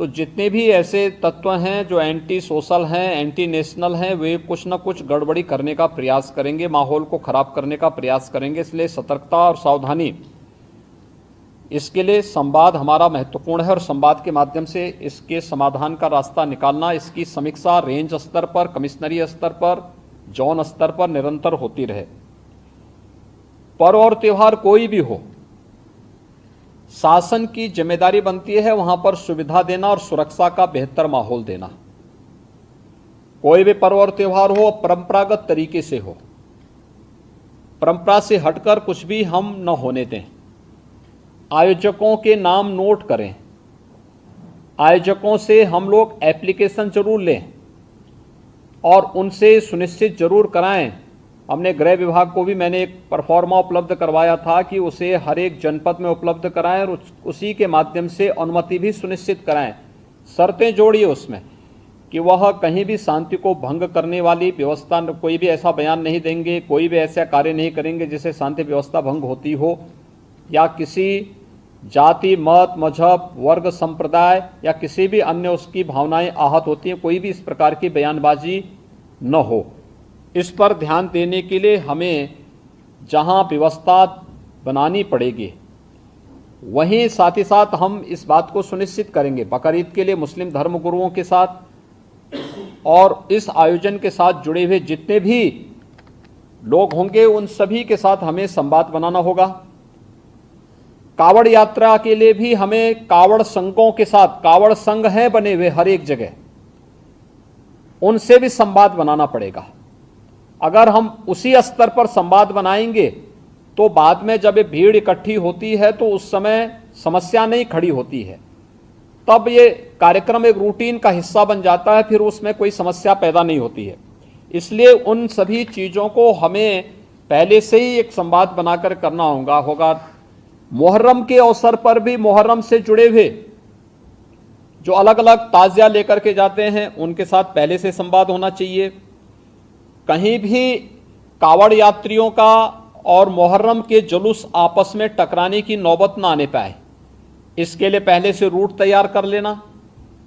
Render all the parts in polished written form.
तो जितने भी ऐसे तत्व हैं जो एंटी सोशल हैं, एंटी नेशनल हैं, वे कुछ न कुछ गड़बड़ी करने का प्रयास करेंगे, माहौल को खराब करने का प्रयास करेंगे। इसलिए सतर्कता और सावधानी, इसके लिए संवाद हमारा महत्वपूर्ण है और संवाद के माध्यम से इसके समाधान का रास्ता निकालना, इसकी समीक्षा रेंज स्तर पर, कमिश्नरी स्तर पर, जोन स्तर पर निरंतर होती रहे। पर्व और त्यौहार कोई भी हो, शासन की जिम्मेदारी बनती है वहां पर सुविधा देना और सुरक्षा का बेहतर माहौल देना। कोई भी पर्व और त्यौहार हो, परंपरागत तरीके से हो, परंपरा से हटकर कुछ भी हम न होने दें। आयोजकों के नाम नोट करें, आयोजकों से हम लोग एप्लीकेशन जरूर लें और उनसे सुनिश्चित जरूर कराएं। हमने गृह विभाग को भी मैंने एक परफॉर्मा उपलब्ध करवाया था कि उसे हर एक जनपद में उपलब्ध कराएं और उसी के माध्यम से अनुमति भी सुनिश्चित कराएं। शर्तें जोड़िए उसमें कि वह कहीं भी शांति को भंग करने वाली व्यवस्था, कोई भी ऐसा बयान नहीं देंगे, कोई भी ऐसा कार्य नहीं करेंगे जिससे शांति व्यवस्था भंग होती हो, या किसी जाति, मत, मजहब, वर्ग, संप्रदाय या किसी भी अन्य उसकी भावनाएं आहत होती हैं, कोई भी इस प्रकार की बयानबाजी न हो। इस पर ध्यान देने के लिए हमें जहां व्यवस्था बनानी पड़ेगी, वहीं साथ ही साथ हम इस बात को सुनिश्चित करेंगे बकरीद के लिए मुस्लिम धर्मगुरुओं के साथ और इस आयोजन के साथ जुड़े हुए जितने भी लोग होंगे उन सभी के साथ हमें संवाद बनाना होगा। कावड़ यात्रा के लिए भी हमें कावड़ संघों के साथ, कावड़ संघ हैं बने हुए हर एक जगह, उनसे भी संवाद बनाना पड़ेगा। अगर हम उसी स्तर पर संवाद बनाएंगे तो बाद में जब ये भीड़ इकट्ठी होती है तो उस समय समस्या नहीं खड़ी होती है, तब ये कार्यक्रम एक रूटीन का हिस्सा बन जाता है, फिर उसमें कोई समस्या पैदा नहीं होती है। इसलिए उन सभी चीज़ों को हमें पहले से ही एक संवाद बनाकर करना होगा। मुहर्रम के अवसर पर भी मुहर्रम से जुड़े हुए जो अलग अलग ताजिया लेकर के जाते हैं उनके साथ पहले से संवाद होना चाहिए। कहीं भी कावड़ यात्रियों का और मुहर्रम के जुलूस आपस में टकराने की नौबत ना आने पाए, इसके लिए पहले से रूट तैयार कर लेना,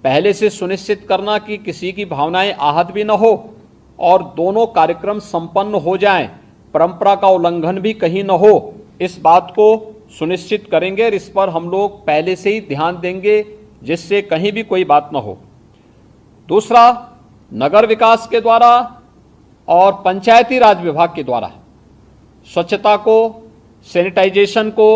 पहले से सुनिश्चित करना कि किसी की भावनाएं आहत भी न हो और दोनों कार्यक्रम संपन्न हो जाएं, परंपरा का उल्लंघन भी कहीं न हो, इस बात को सुनिश्चित करेंगे और इस पर हम लोग पहले से ही ध्यान देंगे जिससे कहीं भी कोई बात न हो। दूसरा, नगर विकास के द्वारा और पंचायती राज विभाग के द्वारा स्वच्छता को, सैनिटाइजेशन को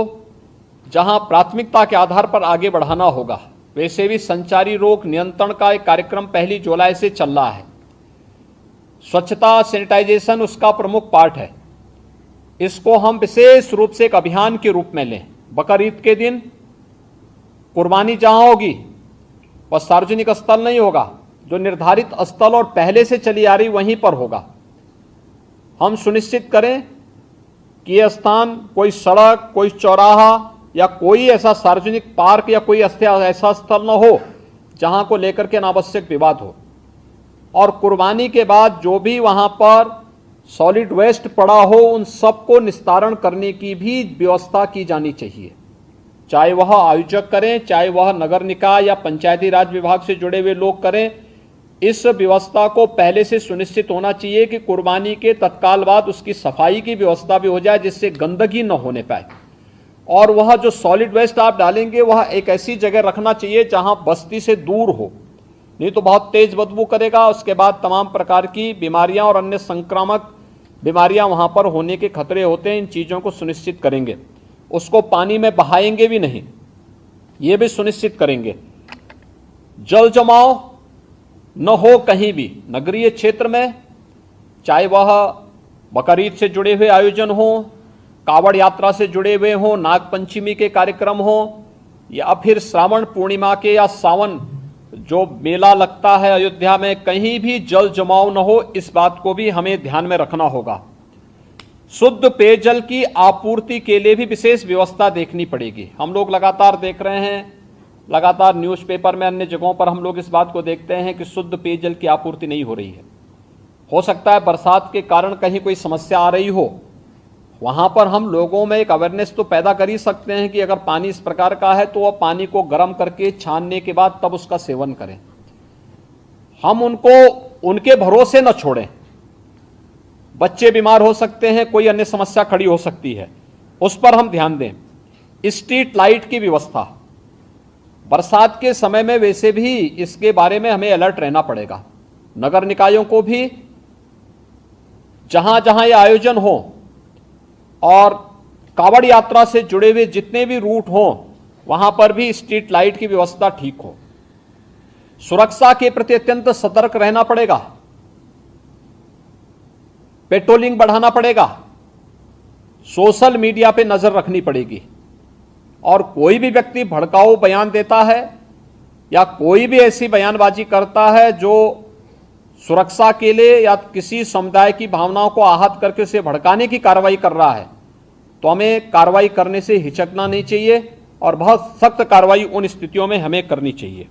जहां प्राथमिकता के आधार पर आगे बढ़ाना होगा, वैसे भी संचारी रोग नियंत्रण का एक कार्यक्रम 1 जुलाई से चल रहा है। स्वच्छता, सैनिटाइजेशन उसका प्रमुख पार्ट है। इसको हम विशेष रूप से एक अभियान के रूप में लें। बकरीद के दिन कुर्बानी जहां होगी वह सार्वजनिक स्थल नहीं होगा, जो निर्धारित स्थल और पहले से चली आ रही वहीं पर होगा। हम सुनिश्चित करें कि यह स्थान कोई सड़क, कोई चौराहा या कोई ऐसा सार्वजनिक पार्क या कोई ऐसा स्थल न हो जहां को लेकर के अनावश्यक विवाद हो। और कुर्बानी के बाद जो भी वहां पर सॉलिड वेस्ट पड़ा हो उन सबको निस्तारण करने की भी व्यवस्था की जानी चाहिए, चाहे वह आयोजक करें, चाहे वह नगर निकाय या पंचायती राज विभाग से जुड़े हुए लोग करें। इस व्यवस्था को पहले से सुनिश्चित होना चाहिए कि कुर्बानी के तत्काल बाद उसकी सफाई की व्यवस्था भी हो जाए जिससे गंदगी न होने पाए। और वह जो सॉलिड वेस्ट आप डालेंगे वह एक ऐसी जगह रखना चाहिए जहां बस्ती से दूर हो, नहीं तो बहुत तेज बदबू करेगा। उसके बाद तमाम प्रकार की बीमारियां और अन्य संक्रामक बीमारियां वहां पर होने के खतरे होते हैं। इन चीज़ों को सुनिश्चित करेंगे। उसको पानी में बहाएंगे भी नहीं, ये भी सुनिश्चित करेंगे। जल जमाव न हो कहीं भी नगरीय क्षेत्र में, चाहे वह बकरीद से जुड़े हुए आयोजन हो, कावड़ यात्रा से जुड़े हुए हो, नागपंचमी के कार्यक्रम हो, या फिर श्रावण पूर्णिमा के या सावन जो मेला लगता है अयोध्या में, कहीं भी जल जमाव न हो, इस बात को भी हमें ध्यान में रखना होगा। शुद्ध पेयजल की आपूर्ति के लिए भी विशेष व्यवस्था देखनी पड़ेगी। हम लोग लगातार देख रहे हैं, लगातार न्यूज़पेपर में, अन्य जगहों पर हम लोग इस बात को देखते हैं कि शुद्ध पेयजल की आपूर्ति नहीं हो रही है। हो सकता है बरसात के कारण कहीं कोई समस्या आ रही हो वहां पर हम लोगों में एक अवेयरनेस तो पैदा कर ही सकते हैं कि अगर पानी इस प्रकार का है तो वह पानी को गर्म करके छानने के बाद तब उसका सेवन करें। हम उनको उनके भरोसे न छोड़ें। बच्चे बीमार हो सकते हैं, कोई अन्य समस्या खड़ी हो सकती है, उस पर हम ध्यान दें। स्ट्रीट लाइट की व्यवस्था, बरसात के समय में वैसे भी इसके बारे में हमें अलर्ट रहना पड़ेगा। नगर निकायों को भी जहां जहां ये आयोजन हो और कावड़ यात्रा से जुड़े हुए जितने भी रूट हों वहां पर भी स्ट्रीट लाइट की व्यवस्था ठीक हो। सुरक्षा के प्रति अत्यंत सतर्क रहना पड़ेगा, पेट्रोलिंग बढ़ाना पड़ेगा, सोशल मीडिया पे नजर रखनी पड़ेगी और कोई भी व्यक्ति भड़काऊ बयान देता है या कोई भी ऐसी बयानबाजी करता है जो सुरक्षा के लिए या किसी समुदाय की भावनाओं को आहत करके उसे भड़काने की कार्रवाई कर रहा है तो हमें कार्रवाई करने से हिचकना नहीं चाहिए और बहुत सख्त कार्रवाई उन स्थितियों में हमें करनी चाहिए।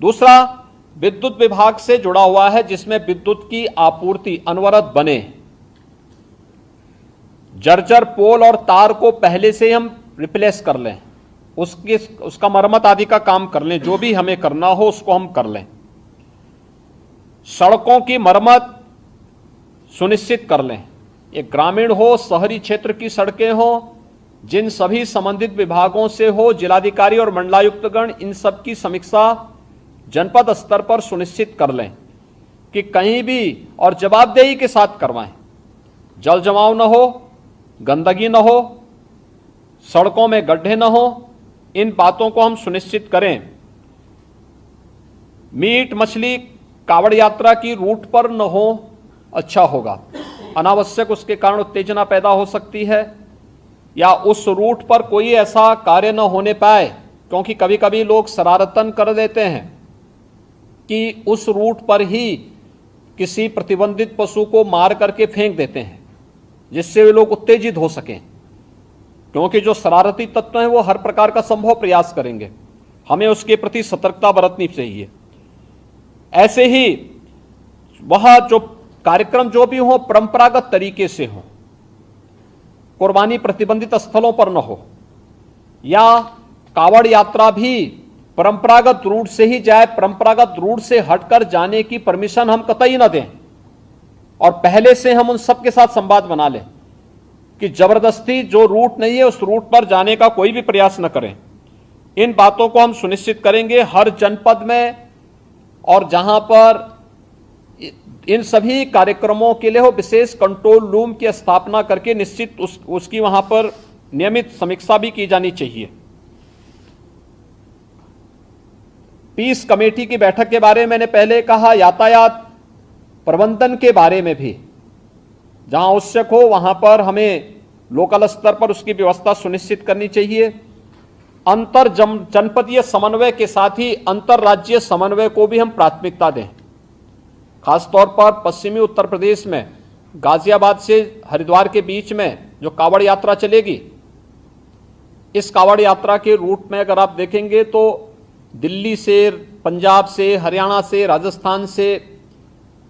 दूसरा, विद्युत विभाग से जुड़ा हुआ है जिसमें विद्युत की आपूर्ति अनवरत बने। जर्जर पोल और तार को पहले से हम रिप्लेस कर लें, उसका मरम्मत आदि का काम कर लें, जो भी हमें करना हो उसको हम कर लें। सड़कों की मरम्मत सुनिश्चित कर लें, ये ग्रामीण हो, शहरी क्षेत्र की सड़कें हो, जिन सभी संबंधित विभागों से हो, जिलाधिकारी और मंडलायुक्तगण इन सब की समीक्षा जनपद स्तर पर सुनिश्चित कर लें कि कहीं भी और जवाबदेही के साथ करवाएं। जल जमाव न हो, गंदगी न हो, सड़कों में गड्ढे न हो, इन बातों को हम सुनिश्चित करें। मीट मछली कावड़ यात्रा की रूट पर न हो, अच्छा होगा। अनावश्यक उसके कारण उत्तेजना पैदा हो सकती है या उस रूट पर कोई ऐसा कार्य न होने पाए, क्योंकि कभी कभी लोग शरारतन कर देते हैं कि उस रूट पर ही किसी प्रतिबंधित पशु को मार करके फेंक देते हैं जिससे वे लोग उत्तेजित हो सकें, क्योंकि जो शरारती तत्व हैं वो हर प्रकार का संभव प्रयास करेंगे। हमें उसके प्रति सतर्कता बरतनी चाहिए। ऐसे ही वह जो कार्यक्रम जो भी हो परंपरागत तरीके से हो, कुर्बानी प्रतिबंधित स्थलों पर न हो, या कावड़ यात्रा भी परंपरागत रूट से ही जाए, परंपरागत रूट से हटकर जाने की परमिशन हम कतई न दें और पहले से हम उन सब के साथ संवाद बना लें कि जबरदस्ती जो रूट नहीं है उस रूट पर जाने का कोई भी प्रयास न करें। इन बातों को हम सुनिश्चित करेंगे हर जनपद में, और जहां पर इन सभी कार्यक्रमों के लिए हो विशेष कंट्रोल रूम की स्थापना करके निश्चित उसकी वहां पर नियमित समीक्षा भी की जानी चाहिए। पीस कमेटी की बैठक के बारे में मैंने पहले कहा, यातायात प्रबंधन के बारे में भी जहां आवश्यक हो वहां पर हमें लोकल स्तर पर उसकी व्यवस्था सुनिश्चित करनी चाहिए। अंतर जनपदीय समन्वय के साथ ही अंतर्राज्यीय समन्वय को भी हम प्राथमिकता दें। खासतौर पर पश्चिमी उत्तर प्रदेश में गाजियाबाद से हरिद्वार के बीच में जो कावड़ यात्रा चलेगी, इस कावड़ यात्रा के रूट में अगर आप देखेंगे तो दिल्ली से, पंजाब से, हरियाणा से, राजस्थान से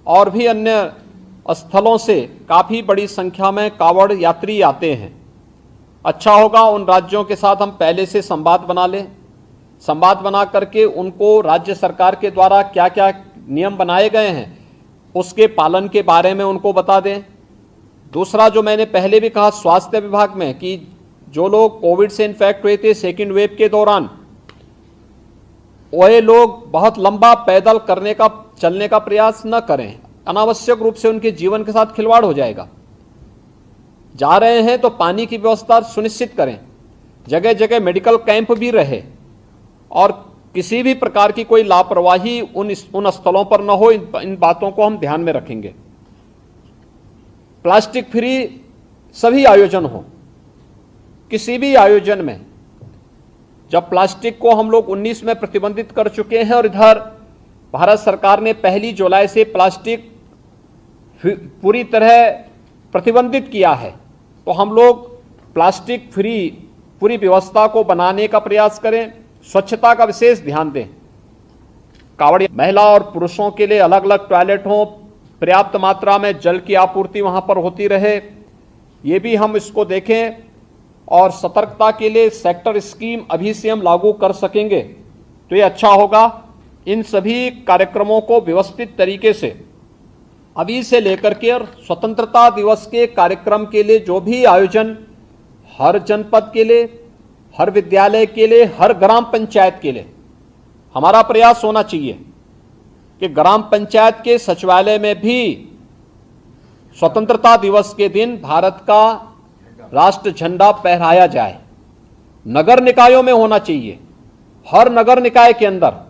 और भी अन्य स्थलों से काफी बड़ी संख्या में कावड़ यात्री आते हैं। अच्छा होगा उन राज्यों के साथ हम पहले से संवाद बना लें, संवाद बना करके उनको राज्य सरकार के द्वारा क्या क्या नियम बनाए गए हैं उसके पालन के बारे में उनको बता दें। दूसरा, जो मैंने पहले भी कहा स्वास्थ्य विभाग में, कि जो लोग कोविड से इन्फेक्ट हुए थे सेकेंड वेव के दौरान, वह लोग बहुत लंबा पैदल चलने का प्रयास न करें, अनावश्यक रूप से उनके जीवन के साथ खिलवाड़ हो जाएगा। जा रहे हैं तो पानी की व्यवस्था सुनिश्चित करें, जगह जगह मेडिकल कैंप भी रहे और किसी भी प्रकार की कोई लापरवाही उन स्थलों पर न हो, इन बातों को हम ध्यान में रखेंगे। प्लास्टिक फ्री सभी आयोजन हो, किसी भी आयोजन में जब प्लास्टिक को हम लोग 19 में प्रतिबंधित कर चुके हैं और इधर भारत सरकार ने 1 जुलाई से प्लास्टिक पूरी तरह प्रतिबंधित किया है, तो हम लोग प्लास्टिक फ्री पूरी व्यवस्था को बनाने का प्रयास करें। स्वच्छता का विशेष ध्यान दें। कावड़ महिला और पुरुषों के लिए अलग अलग टॉयलेट हों, पर्याप्त मात्रा में जल की आपूर्ति वहां पर होती रहे, ये भी हम इसको देखें और सतर्कता के लिए सेक्टर स्कीम अभी से हम लागू कर सकेंगे तो ये अच्छा होगा। इन सभी कार्यक्रमों को व्यवस्थित तरीके से अभी से लेकर के और स्वतंत्रता दिवस के कार्यक्रम के लिए जो भी आयोजन हर जनपद के लिए, हर विद्यालय के लिए, हर ग्राम पंचायत के लिए हमारा प्रयास होना चाहिए कि ग्राम पंचायत के सचिवालय में भी स्वतंत्रता दिवस के दिन भारत का राष्ट्र झंडा फहराया जाए। नगर निकायों में होना चाहिए, हर नगर निकाय के अंदर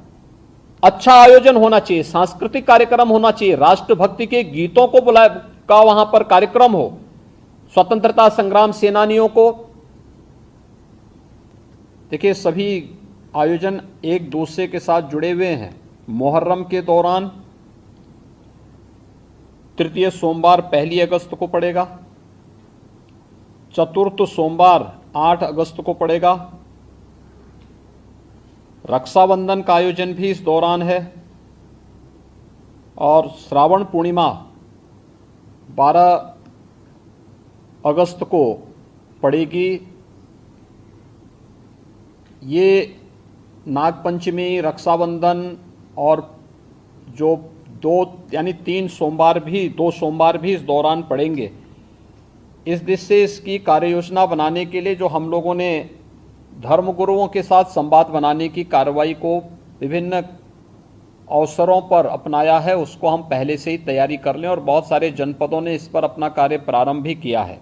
अच्छा आयोजन होना चाहिए, सांस्कृतिक कार्यक्रम होना चाहिए, राष्ट्रभक्ति के गीतों को बुलाए का वहां पर कार्यक्रम हो, स्वतंत्रता संग्राम सेनानियों को। देखिए सभी आयोजन एक दूसरे के साथ जुड़े हुए हैं। मुहर्रम के दौरान तृतीय सोमवार 1 अगस्त को पड़ेगा, चतुर्थ सोमवार 8 अगस्त को पड़ेगा, रक्षाबंधन का आयोजन भी इस दौरान है और श्रावण पूर्णिमा 12 अगस्त को पड़ेगी। ये नागपंचमी, रक्षाबंधन और जो 2 सोमवार भी इस दौरान पड़ेंगे। इस दृष्टि से इसकी कार्य योजना बनाने के लिए जो हम लोगों ने धर्मगुरुओं के साथ संवाद बनाने की कार्रवाई को विभिन्न अवसरों पर अपनाया है, उसको हम पहले से ही तैयारी कर लें और बहुत सारे जनपदों ने इस पर अपना कार्य प्रारंभ भी किया है।